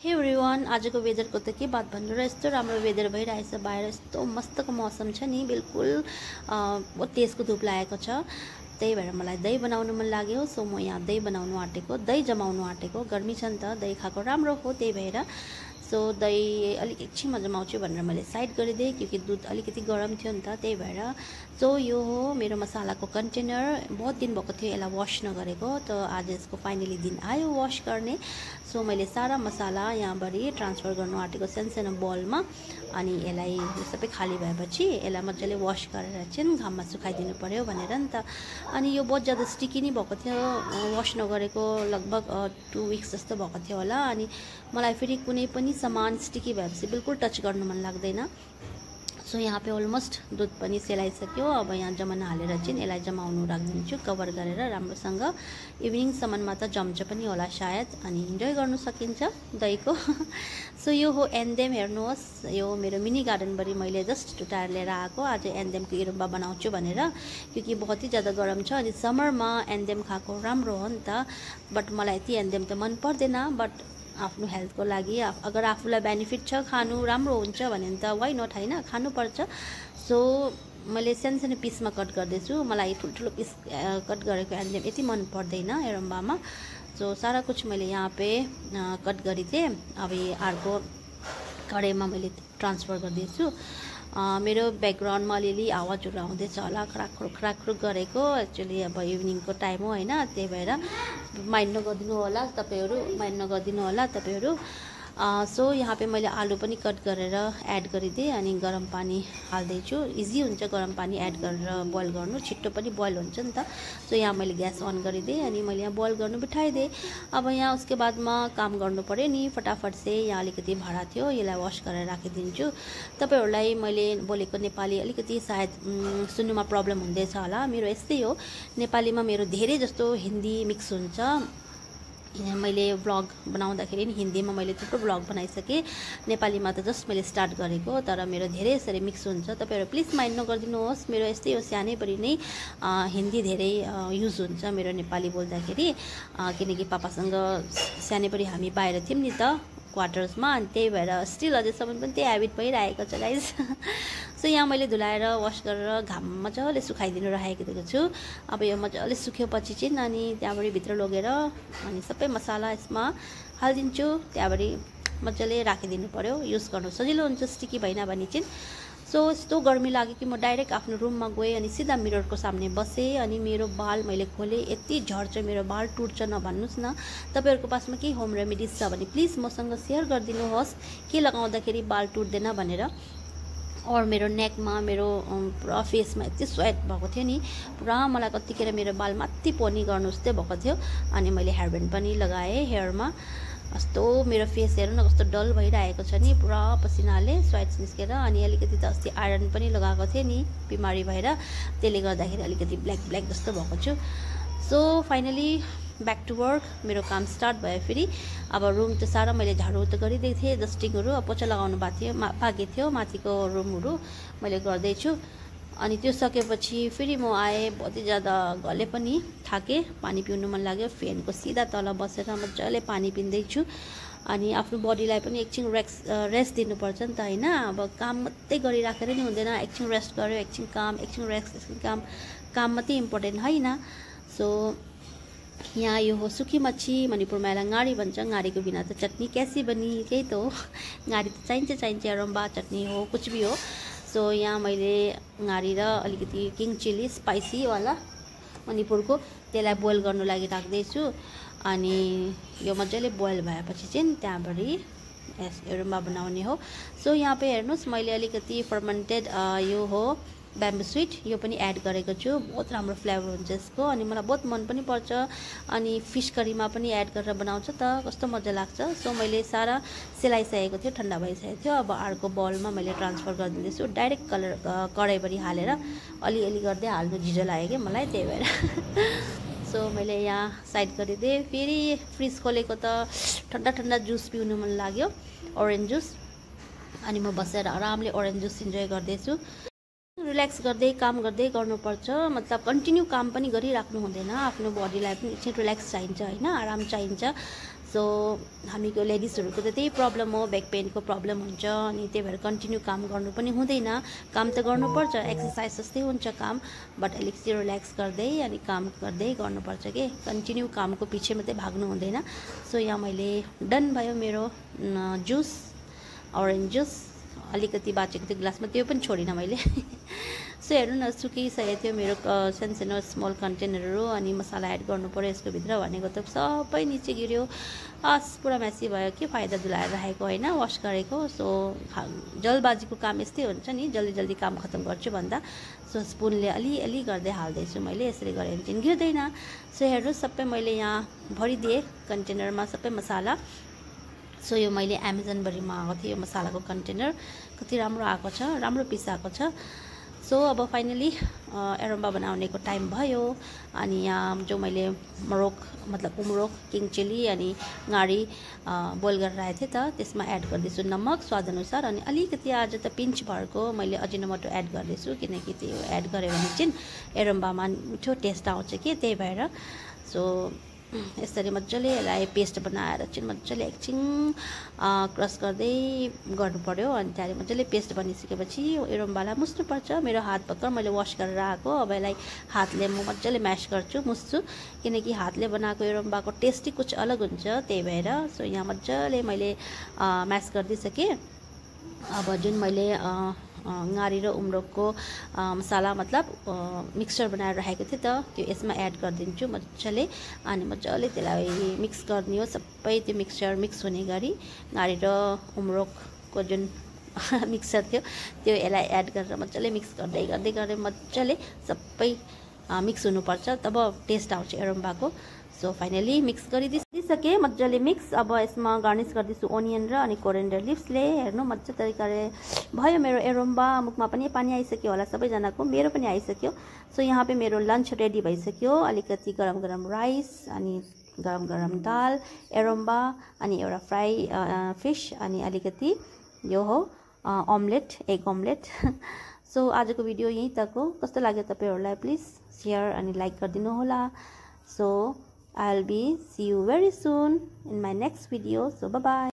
हे एभ्रिवान, आजको वेदरको त के बात भन्नु र यस्तो राम्रो वेदर भइरहेछ। बाहिर यस्तो मस्तको मौसम छ नि, बिल्कुल बहुत तेजको धुप लागेको छ। त्यही भएर मलाई दही बनाउनु मन लाग्यो। सो म यहाँ दही बनाउनु आँटेको, दही जमाउनु आँटेको। गर्मी छ नि त, दही खाएको राम्रो हो। त्यही भएर सो दही अलिक एकछिनमा जमाउँछु भनेर मैले साइड गरिदिएँ, क्योंकि दुध अलिकति गरम थियो नि त। त्यही भएर सो यो हो मेरो मसालाको कन्टेनर। बहुत दिन भएको थियो यसलाई वास नगरेको, त आज यसको फाइनली दिन आयो वास गर्ने। सो मैले सारा मसाला यहाँबाट ट्रान्सफर गर्नु आँटेको सानो बलमा। अनि यसलाई सबै खाली भएपछि यसलाई मजाले वास गरेर चाहिँ घाममा सुकाइदिनु पर्यो भनेर नि त। अनि यो बहुत ज़्यादा स्टिकी नै भएको थियो, वास नगरेको लगभग 2 वीक्स जस्तो भएको थियो होला। अनि मलाई फेरि कुनै पनि सामान स्टिकी भएपछि बिल्कुल टच गर्नु मन लाग्दैन। सो यहाँ पे अलमोस्ट दुध पनि सेलाइसक्यो। अब यहाँ जमाना हालेर चाहिँ यसलाई जमाउनु राखिदिन्छु कभर गरेर राम्रोसँग। इभिनिङसम्ममा त जम्छ पनि होला सायद, अनि इन्जोय गर्नु सकिन्छ दहीको। सो यो हो एन्डेम, हेर्नुहोस्। यो मेरो मिनी गार्डनभरि मैले जस्ट टुटाएर लिएर आएको। आज एन्डेमको इरुम्बा बनाउँछु भनेर, क्योंकि बहुत ही ज़्यादा गरम छ। अनि समरमा एन्डेम खाएको राम्रो हो नि त। बट मलाई यति एन्डेम त मन पर्दैन। बट आफ्नो हेल्थको लागि अगर आफूलाई बेनिफिट छ, खानु राम्रो हुन्छ भने त वाइ नट, होइन, खानुपर्छ। सो मैले सानो पिसमा कट गर्दैछु। मलाई ठुल्ठुलो पिस कट गरेको एन्डेम यति मन पर्दैन एरम्बामा। सो सारा कुछ मैले यहाँ पे कट गरिदिएँ। अब ये अर्को कडाईमा मैले ट्रान्सफर गर्दैछु। मेरो ब्याकग्राउन्डमा अलिअलि आवाजहरू आउँदैछ होला, खराक गरेको। एक्चुअली अब इभिनिङको टाइम हो, होइन, त्यही भएर माइन्ड नगरिदिनु होला तपाईँहरू। सो यहाँ पे मैले आलु पनि कट गरेर एड गरिदिएँ। अनि गरम पानी हाल्दैछु। इजी हुन्छ गरम पानी एड गरेर बोइल गर्नु, छिट्टो पनि बोइल हुन्छ नि त। सो यहाँ मैले ग्यास अन गरिदिएँ अनि मैले यहाँ बोइल गर्नु बिठाइदिएँ। अब यहाँ उसके बादमा काम गर्नु पऱ्यो नि फटाफट से। यहाँ अलिकति भाँडा थियो, यसलाई वास गरेर राखिदिन्छु। तपाईँहरूलाई मैले बोलेको नेपाली अलिकति सायद सुन्नुमा प्रब्लम हुँदैछ होला। मेरो यस्तै हो, नेपालीमा मेरो धेरै जस्तो हिन्दी मिक्स हुन्छ। मैले ब्लग बनाउँदाखेरि नि हिन्दीमा मैले थुप्रो ब्लग बनाइसकेँ, नेपालीमा त जस्ट मैले स्टार्ट गरेको। तर मेरो धेरै यसरी मिक्स हुन्छ। तपाईँहरू प्लिज माइन्ड नगरिदिनुहोस्। मेरो यस्तै हो, सानैभरि नै हिन्दी धेरै युज हुन्छ मेरो नेपाली बोल्दाखेरि। किनकि पापासँग सानैभरि हामी बाहिर थियौँ नि त क्वार्टर्समा, अनि त्यही भएर स्टिल अझैसम्म पनि त्यही ह्याबिट भइरहेको छ गाइस। सो यहाँ मैले धुलाएर वास गरेर घाम मजाले सुकाइदिनु राखेको छु। अब यो मजाले सुक्योपछि चाहिँ अनि त्यहाँबाट भित्र लगेर अनि सबै मसाला यसमा हालिदिन्छु। त्यहाँबाट मजाले राखिदिनु पर्यो, युज गर्नु सजिलो हुन्छ स्टिकी भएन भने चाहिँ। सो यस्तो गर्मी लाग्यो कि म डाइरेक्ट आफ्नो रुममा गएँ अनि सिधा मिररको सामने बसेँ। अनि मेरो बाल मैले खोलेँ, यति झर्छ मेरो बाल, टुट्छ नभन्नुहोस् न। तपाईँहरूको पासमा केही होम रेमेडिज छ भने प्लिज मसँग सेयर गरिदिनुहोस्, के लगाउँदाखेरि बाल टुट्दैन भनेर। और मेरो नेकमा, मेरो पुरा फेसमा यति स्वेट भएको थियो नि, पुरा मलाई कतिखेर मेरो बाल माथि पोनी गर्नु जस्तै भएको थियो। अनि मैले हेयरब्यान्ड पनि लगाएँ हेयरमा। कस्तो मेरो फेस हेर्नु न कस्तो डल भइरहेको छ नि, पुरा पसिनाले स्वेट्स निस्केर। अनि अलिकति त अस्ति आइरन पनि लगाएको थिएँ नि बिमारी भएर, त्यसले गर्दाखेरि अलिकति ब्ल्याक जस्तो भएको छु। So finally back to work, मेरो काम स्टार्ट भयो फेरि। अब रुम त सारा मैले झाडु त गरिदिएको थिएँ, डस्टिङहरू पोचा लगाउनु बाँकी थियो माथिको रुमहरू मैले गर्दैछु। अनि त्यो सकेपछि फेरि म आएँ, बहुत ज़्यादा गले पनि थाकेँ, पानी पिउनु मन लाग्यो। फ्यानको सिधा तल बसेर मजाले पानी पिउँदैछु। अनि आफ्नो बडीलाई पनि एकछिन रेस्ट दिनुपर्छ नि त, होइन। अब काम मात्रै गरिराखेर नि हुँदैन, एकछिन रेस्ट गर्यो, एकछिन काम, एकछिन रेस्ट, एकछिन काम मात्रै इम्पोर्टेन्ट होइन। सो यहाँ यो हो सुकी मच्छी, मणिपुरमा यसलाई गाडी भन्छ। गाडीको बिना त चटनी कैसी बनी, त्यही त हो। गाडी त चाहिन्छ, रम्बा चटनी हो, कुछ भी हो। सो यहाँ मैले गाडी र अलिकति किङ चिली स्पाइसीवाला मणिपुरको, त्यसलाई बोइल गर्नु लागि राख्दैछु। अनि यो मजाले बोइल भएपछि चाहिँ त्यहाँबाट एरुम्बा बनाउने हो। सो यहाँ पे हेर्नुहोस्, मैले अलिकति फर्मेन्टेड यो हो ब्याम्बो स्विट, यो पनि एड गरेको छु। बहुत राम्रो फ्लेभर हुन्छ यसको, अनि मलाई बहुत मन पनि पर्छ। अनि फिस करीमा पनि एड गरेर बनाउँछ त कस्तो मजा लाग्छ। सो मैले सारा सेलाइसकेको थियो, ठन्डा भइसकेको थियो। अब अर्को बलमा मैले ट्रान्सफर गरिदिँदैछु। डाइरेक्ट कडाईभरि हालेर अलिअलि गर्दै हाल्नु झिझो लाग्यो कि मलाई, त्यही भएर। सो मैले यहाँ साइड गरिदिएँ। फेरि फ्रिज खोलेको त ठन्डा जुस पिउनु मन लाग्यो, ओरेन्ज जुस। अनि म बसेर आरामले ओरेन्ज जुस इन्जोय गर्दैछु। रिल्याक्स गर्दै काम गर्दै गर्नुपर्छ। मतलब कन्टिन्यू काम पनि गरिराख्नु हुँदैन, आफ्नो बडीलाई पनि एकछिन रिल्याक्स चाहिन्छ, होइन, आराम चाहिन्छ। सो हामीको लेडिजहरूको त त्यही प्रब्लम हो, ब्याक पेनको प्रब्लम हुन्छ अनि त्यही भएर कन्टिन्यू काम गर्नु पनि हुँदैन। काम त गर्नुपर्छ, एक्सर्साइज जस्तै हुन्छ काम, बट अलिक चाहिँ रिल्याक्स गर्दै अनि काम गर्दै गर्नुपर्छ के, कन्टिन्यू कामको पछि मात्रै भाग्नु हुँदैन। सो यहाँ मैले डन भयो मेरो जुस, ओरेन्ज जुस अलिकति बाँचेको थियो ग्लासमा, त्यो पनि छोडिनँ मैले। सो हेर्नु न, सुकिसकेको थियो मेरो सानो स्मल कन्टेनरहरू अनि मसाला एड गर्नु पऱ्यो यसको भित्र भनेको त सबै निचे गिर्यो। पुरा म्यासी भयो, के फाइदा धुलाएर राखेको होइन, वास गरेको। सो जल्दबाजीको काम यस्तै हुन्छ नि, जल्दी जल्दी काम खत्तम गर्छु भन्दा। सो स्पुनले अलिअलि गर्दै हाल्दैछु मैले, यसरी गरेर चाहिँ गिर्दैन। सो हेर्नु सबै मैले यहाँ भरिदिएँ कन्टेनरमा सबै मसाला। सो यो मैले एमाजोनबाट मगाएको थिएँ यो मसालाको कन्टेनर, कति राम्रो आएको छ, राम्रो पिस आएको छ। सो अब फाइनली एरोम्बा बनाउनेको टाइम भयो अनि यहाँ जो मैले उमरोक, किङ चिली अनि गाडी बोइल गरेर राखेको थिएँ त त्यसमा एड गर्दैछु नमक स्वादअनुसार अनि अलिकति आज त पिन्च भरको मैले अजिनोमोटो एड गर्दैछु, किनकि त्यो एड गऱ्यो भने चाहिँ एरोम्बामा मिठो टेस्ट आउँछ कि, त्यही भएर। सो यसरी मजाले यसलाई पेस्ट बनाएर चाहिँ मजाले एकछिन क्रस गर्दै गर्नु पर्यो अनि त्यहाँदेखि मजाले पेस्ट बनिसकेपछि एरोम्बालाई मुस्नुपर्छ। मेरो हात भर्खर मैले वास गरेर आएको, अब यसलाई हातले म मजाले म्यास गर्छु, मुस्छु, किनकि हातले बनाएको एरोम्बाको टेस्टै कुछ अलग हुन्छ, त्यही भएर। सो यहाँ मजाले मैले म्यास गरिदिइसकेँ। अब जुन मैले गाडी र उम्रोकको मसाला मिक्सचर बनाएर राखेको थिएँ त त्यो यसमा एड गरिदिन्छु मजाले अनि मजाले त्यसलाई मिक्स गर्ने हो, सबै त्यो मिक्सचर मिक्स हुने गरी गाडी र उम्रोकको जुन मिक्सचर थियो त्यो यसलाई एड गरेर मजाले मिक्स गर्दै गर्दै गर्दै मजाले सबै मिक्स हुनुपर्छ, तब टेस्ट आउँछ एरोम्बाको। सो फाइनली मिक्स गरिदिइसकेँ मजाले मिक्स। अब यसमा गार्निस गर्दैछु ओनियन र अनि कोरिएन्डर लिभ्सले। हेर्नु मजा तरिकाले भयो मेरो एरोम्बा। मुखमा पनि पानी आइसक्यो होला सबैजनाको, मेरो पनि आइसक्यो। सो यहाँ पे मेरो लन्च रेडी भइसक्यो। अलिकति गरम गरम राइस अनि गरम गरम दाल, एरोम्बा अनि एउटा फ्राई फिस अनि अलिकति यो हो अमलेट, एग अमलेट। सो आजको भिडियो यहीँ तक हो। कस्तो लाग्यो तपाईहरुलाई प्लिज शेयर अनि लाइक गरिदिनु होला। So I'll see you very soon in my next video. So bye bye.